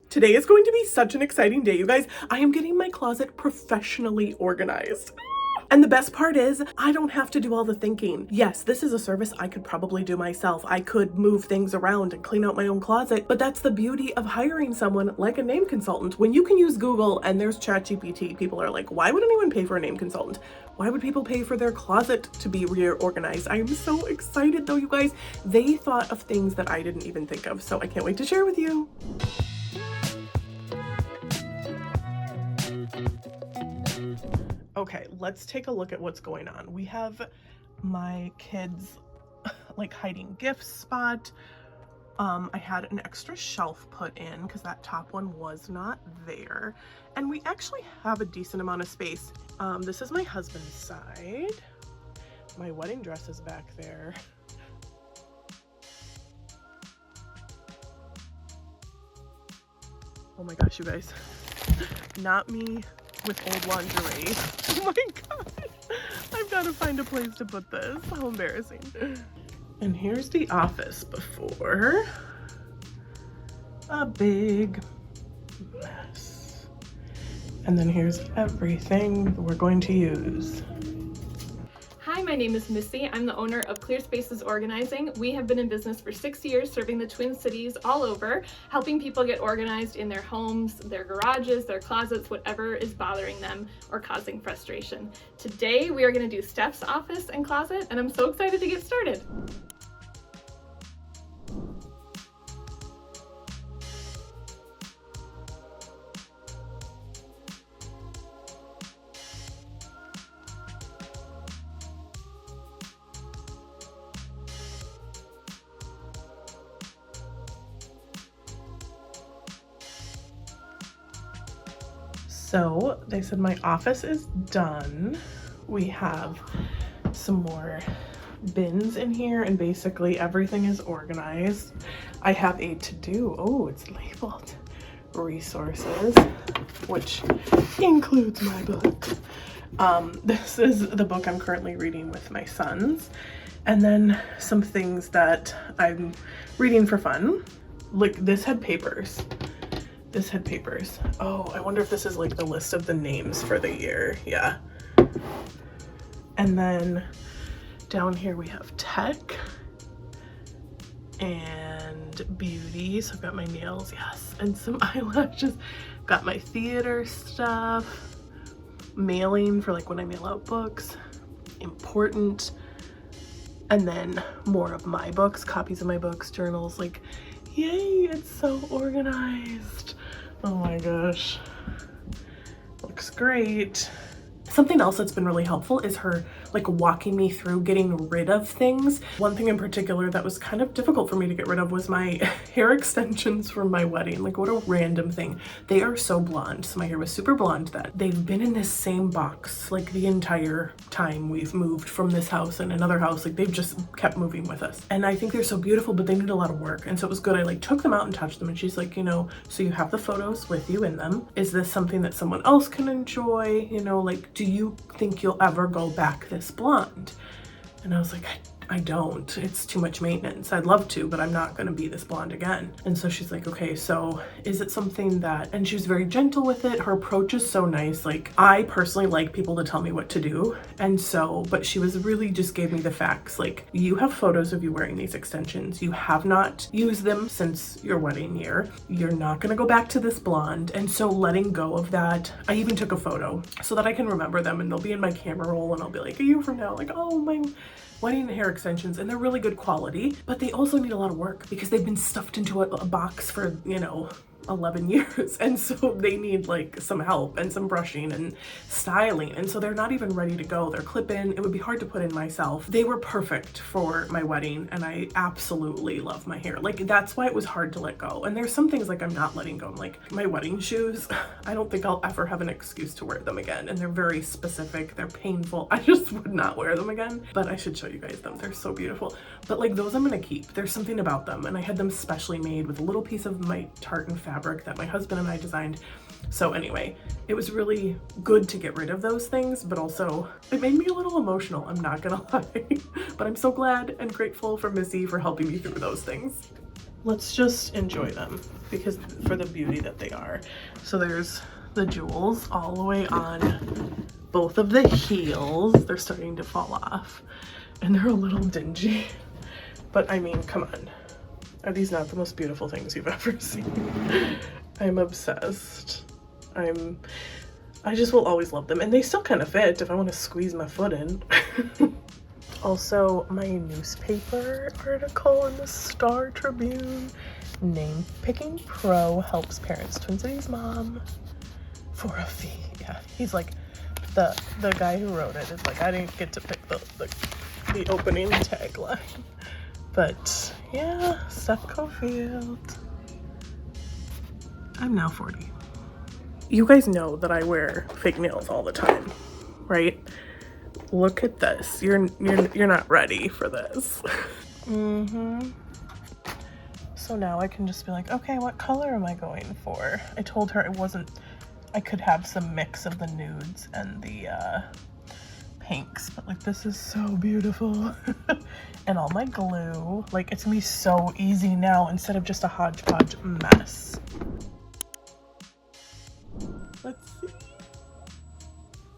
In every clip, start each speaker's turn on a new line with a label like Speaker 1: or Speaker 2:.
Speaker 1: Today is going to be such an exciting day, you guys. I am getting my closet professionally organized. And the best part is, I don't have to do all the thinking. Yes, this is a service I could probably do myself. I could move things around and clean out my own closet, but that's the beauty of hiring someone like a name consultant. When you can use Google and there's ChatGPT, people are like, why would anyone pay for a name consultant? Why would people pay for their closet to be reorganized? I am so excited though, you guys. They thought of things that I didn't even think of, so I can't wait to share with you. Okay, let's take a look at what's going on. We have my kids like hiding gifts spot. I had an extra shelf put in because that top one was not there. And we actually have a decent amount of space. This is my husband's side. My wedding dress is back there. Oh my gosh, you guys. Not me with old lingerie. Oh my god. I've got to find a place to put this. How embarrassing. And here's the office before. A big mess. And then here's everything we're going to use.
Speaker 2: Hi, my name is Missy. I'm the owner of Clear Spaces Organizing. We have been in business for 6 years, serving the Twin Cities all over, helping people get organized in their homes, their garages, their closets, whatever is bothering them or causing frustration. Today, we are going to do Steph's office and closet, and I'm so excited to get started.
Speaker 1: So they said my office is done. We have some more bins in here and basically everything is organized. I have a to-do, oh, it's labeled resources, which includes my book. This is the book I'm currently reading with my sons. And then some things that I'm reading for fun. Like this had papers. This had papers. Oh, I wonder if this is like the list of the names for the year. Yeah. And then down here we have tech and beauty. So I've got my nails, yes, and some eyelashes. Got my theater stuff, mailing for like when I mail out books, important. And then more of my books, copies of my books, journals, like, yay, it's so organized. Oh my gosh, looks great. Something else that's been really helpful is her like walking me through getting rid of things. One thing in particular that was kind of difficult for me to get rid of was my hair extensions from my wedding. Like what a random thing. They are so blonde. So my hair was super blonde then. They've been in this same box like the entire time we've moved from this house and another house. Like they've just kept moving with us. And I think they're so beautiful, but they need a lot of work. And so it was good. I like took them out and touched them and she's like, you know, so you have the photos with you in them. Is this something that someone else can enjoy? You know, like, do you think you'll ever go back this blonde? And I was like, I don't. It's too much maintenance. I'd love to, but I'm not going to be this blonde again. And so she's like, okay, so is it something that, and she was very gentle with it. Her approach is so nice. Like I personally like people to tell me what to do. And so, but she was really just gave me the facts. Like you have photos of you wearing these extensions. You have not used them since your wedding year. You're not going to go back to this blonde. And so letting go of that, I even took a photo so that I can remember them and they'll be in my camera roll and I'll be like a year from now, like, oh, my wedding hair extensions, and they're really good quality, but they also need a lot of work because they've been stuffed into a box for, you know, 11 years, and so they need like some help and some brushing and styling, and so they're not even ready to go. They're clip-in. It would be hard to put in myself. They were perfect for my wedding and I absolutely love my hair. Like that's why it was hard to let go. And there's some things like I'm not letting go. Like my wedding shoes, I don't think I'll ever have an excuse to wear them again, and they're very specific. They're painful. I just would not wear them again, but I should show you guys them. They're so beautiful. But like those I'm gonna keep. There's something about them, and I had them specially made with a little piece of my tartan fabric that my husband and I designed. So anyway, it was really good to get rid of those things, but also it made me a little emotional, I'm not gonna lie. But I'm so glad and grateful for Missy for helping me through those things. let's just enjoy them because for the beauty that they are. So there's the jewels all the way on both of the heels. They're starting to fall off and they're a little dingy, but I mean, come on. Are these not the most beautiful things you've ever seen? I'm obsessed. I just will always love them, and they still kind of fit if I want to squeeze my foot in. Also, my newspaper article in the Star Tribune, Name Picking Pro helps parents Twin Cities mom for a fee. Yeah, he's like, the guy who wrote it is like, I didn't get to pick the opening tagline. But yeah, Steph Cofield. I'm now 40. You guys know that I wear fake nails all the time, right? Look at this. You're not ready for this. So now I can just be like, okay, what color am I going for? I told her I could have some mix of the nudes and the pinks, but like this is so beautiful. And all my glue, like it's gonna be so easy now instead of just a hodgepodge mess. Let's see.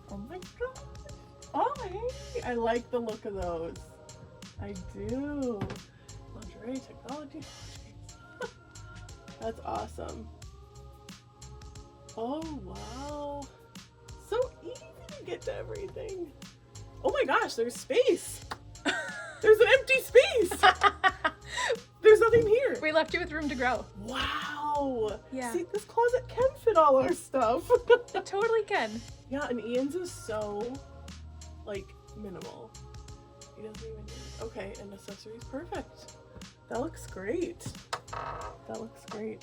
Speaker 1: Oh my god. Oh, hey, I like the look of those. I do. Lingerie technology. That's awesome. Oh, wow. So easy to get to everything. Oh my gosh, there's space. There's an empty space. There's nothing here.
Speaker 2: We left you with room to grow.
Speaker 1: Wow.
Speaker 2: Yeah.
Speaker 1: See, this closet can fit all our stuff.
Speaker 2: It totally can.
Speaker 1: Yeah, and Ian's is so, like, minimal. He doesn't even need it. Okay, and accessories, perfect. That looks great. That looks great.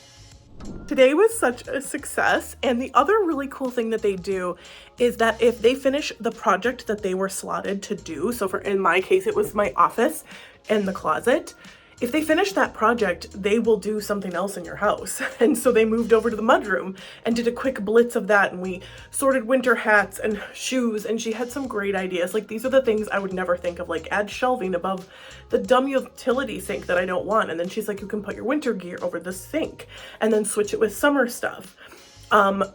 Speaker 1: Today was such a success, and the other really cool thing that they do is that if they finish the project that they were slotted to do, so in my case it was my office and the closet, if they finish that project, they will do something else in your house. And so they moved over to the mudroom and did a quick blitz of that, and we sorted winter hats and shoes, and she had some great ideas. Like, these are the things I would never think of, like add shelving above the dumb utility sink that I don't want. And then she's like, you can put your winter gear over the sink and then switch it with summer stuff.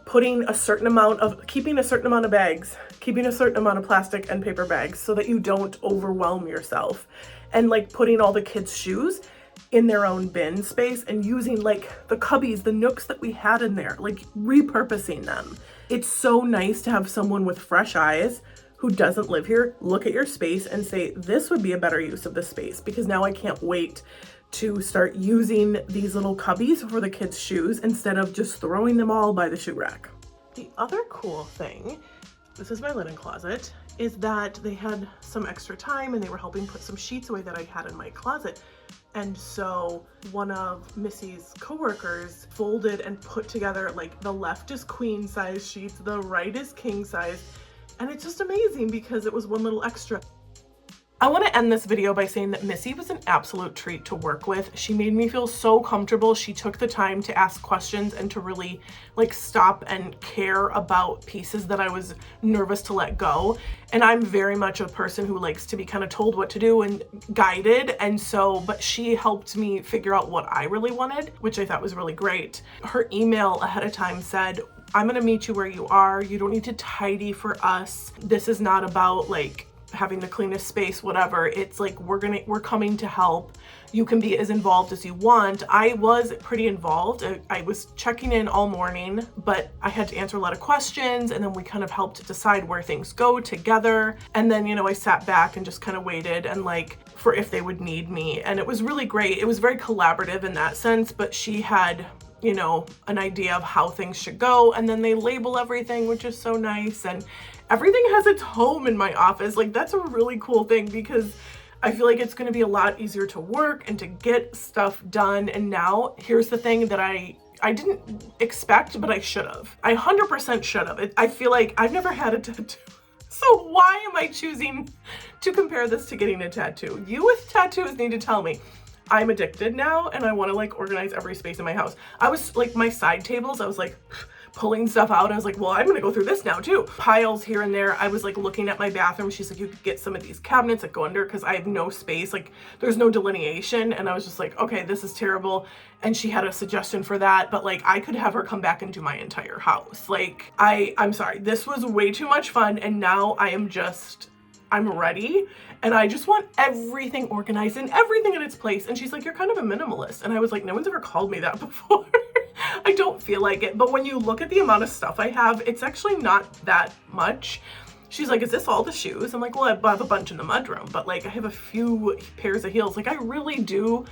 Speaker 1: Keeping a certain amount of bags, keeping a certain amount of plastic and paper bags so that you don't overwhelm yourself. And like putting all the kids' shoes in their own bin space and using like the cubbies, the nooks that we had in there, like repurposing them. It's so nice to have someone with fresh eyes who doesn't live here look at your space and say, this would be a better use of this space, because now I can't wait to start using these little cubbies for the kids' shoes instead of just throwing them all by the shoe rack. The other cool thing, this is my linen closet, is that they had some extra time and they were helping put some sheets away that I had in my closet. And so one of Missy's coworkers folded and put together, like, the left is queen size sheets, the right is king size. And it's just amazing because it was one little extra. I want to end this video by saying that Missy was an absolute treat to work with. She made me feel so comfortable. She took the time to ask questions and to really like stop and care about pieces that I was nervous to let go. And I'm very much a person who likes to be kind of told what to do and guided. And so, but she helped me figure out what I really wanted, which I thought was really great. Her email ahead of time said, I'm going to meet you where you are. You don't need to tidy for us. This is not about like having the cleanest space, whatever. It's like, we're coming to help. You can be as involved as you want. I was pretty involved. I was checking in all morning, but I had to answer a lot of questions, and then we kind of helped decide where things go together. And then, you know, I sat back and just kind of waited and like for if they would need me. And it was really great. It was very collaborative in that sense, but she had, you know, an idea of how things should go, and then they label everything, which is so nice. And everything has its home in my office. Like, that's a really cool thing because I feel like it's going to be a lot easier to work and to get stuff done. And now here's the thing that I didn't expect, but I should have. I 100% should have. I feel like I've never had a tattoo. So why am I choosing to compare this to getting a tattoo? You with tattoos need to tell me. I'm addicted now and I want to like organize every space in my house. I was like, my side tables, I was like pulling stuff out. I was like, well, I'm gonna go through this now too. Piles here and there. I was like looking at my bathroom. She's like, you could get some of these cabinets that go under, because I have no space. Like there's no delineation. And I was just like, okay, this is terrible. And she had a suggestion for that, but like I could have her come back and do my entire house. Like I'm sorry, this was way too much fun. And now I'm ready, and I just want everything organized and everything in its place. And she's like, you're kind of a minimalist. And I was like, no one's ever called me that before. I don't feel like it. But when you look at the amount of stuff I have, it's actually not that much. She's like, is this all the shoes? I'm like, well, I have a bunch in the mudroom, but like I have a few pairs of heels. Like I really do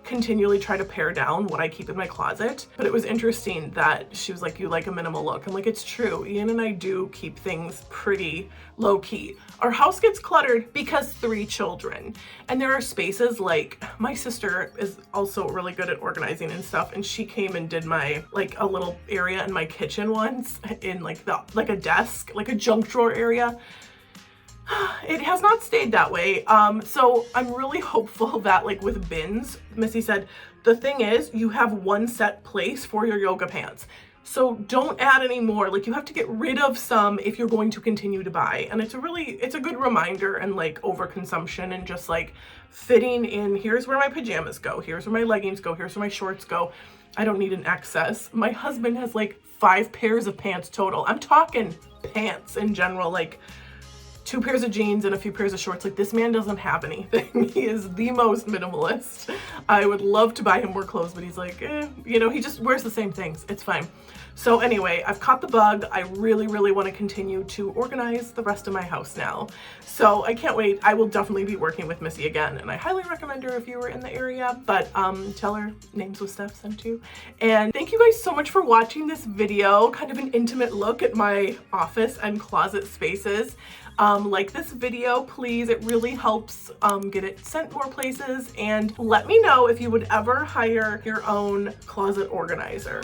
Speaker 1: continually try to pare down what I keep in my closet. But it was interesting that she was like, you like a minimal look. I'm like, it's true. Ian and I do keep things pretty low key. Our house gets cluttered because 3 children. And there are spaces, like my sister is also really good at organizing and stuff. And she came and did my, like a little area in my kitchen once in like a desk, like a junk drawer area. It has not stayed that way. So I'm really hopeful that like with bins, Missy said, the thing is you have one set place for your yoga pants. So don't add any more. Like you have to get rid of some if you're going to continue to buy. And it's a good reminder, and like overconsumption and just like fitting in, here's where my pajamas go, here's where my leggings go, here's where my shorts go. I don't need an excess. My husband has like 5 pairs of pants total. I'm talking pants in general, like 2 pairs of jeans and a few pairs of shorts. Like this man doesn't have anything. He is the most minimalist. I would love to buy him more clothes, but he's like, you know, he just wears the same things. It's fine. So anyway, I've caught the bug. I really, really want to continue to organize the rest of my house now. So I can't wait. I will definitely be working with Missy again, and I highly recommend her if you were in the area, but tell her Names with Steph sent you. And thank you guys so much for watching this video, kind of an intimate look at my office and closet spaces. Like this video, please. It really helps get it sent more places, and let me know if you would ever hire your own closet organizer.